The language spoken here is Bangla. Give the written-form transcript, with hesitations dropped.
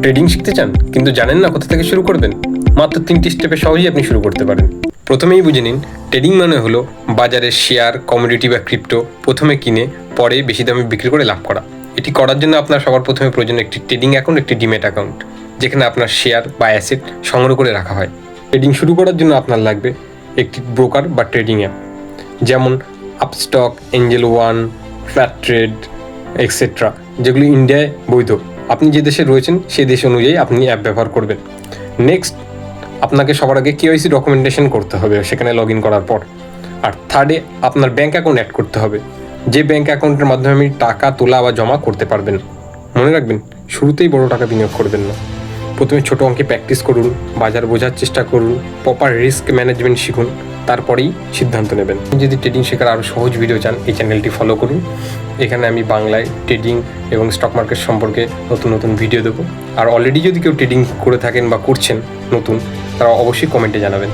ট্রেডিং শিখতে চান কিন্তু জানেন না কোথা থেকে শুরু করবেন? মাত্র 3টি স্টেপে সহজেই আপনি শুরু করতে পারেন। প্রথমেই বুঝে নিন, ট্রেডিং মানে হলো বাজারের শেয়ার, কমোডিটি বা ক্রিপ্টো প্রথমে কিনে পরে বেশি দামে বিক্রি করে লাভ করা। এটি করার জন্য আপনার সবার প্রথমে প্রয়োজন একটি ট্রেডিং অ্যাকাউন্ট, একটি ডিমেট অ্যাকাউন্ট, যেখানে আপনার শেয়ার বা অ্যাসেট সংগ্রহ করে রাখা হয়। ট্রেডিং শুরু করার জন্য আপনার লাগবে একটি ব্রোকার বা ট্রেডিং অ্যাপ, যেমন Upstox, Angel One, flat trade etcetera, যেগুলি ইন্ডিয়ায় বৈধ। আপনি যে দেশে রয়েছেন সেই দেশ অনুযায়ী আপনি অ্যাপ ব্যবহার করবেন। নেক্সট, আপনাকে সবার আগে কেওয়াইসি ডকুমেন্টেশন করতে হবে সেখানে লগ ইন করার পর। আর থার্ডে, আপনার ব্যাঙ্ক অ্যাকাউন্ট অ্যাড করতে হবে, যে ব্যাঙ্ক অ্যাকাউন্টের মাধ্যমে আপনি টাকা তোলা বা জমা করতে পারবেন। মনে রাখবেন, শুরুতেই বড় টাকা বিনিয়োগ করবেন না। প্রথমে ছোটো অঙ্কে প্র্যাকটিস করুন, বাজার বোঝার চেষ্টা করুন, প্রপার রিস্ক ম্যানেজমেন্ট শিখুন, তারপরেই সিদ্ধান্ত নেবেন। যদি ট্রেডিং শেখার আরও সহজ ভিডিও চান, এই চ্যানেলটি ফলো করুন। এখানে আমি বাংলায় ট্রেডিং এবং স্টক মার্কেট সম্পর্কে নতুন নতুন ভিডিও দেবো। আর অলরেডি যদি কেউ ট্রেডিং করে থাকেন বা করছেন নতুন, তারা অবশ্যই কমেন্টে জানাবেন।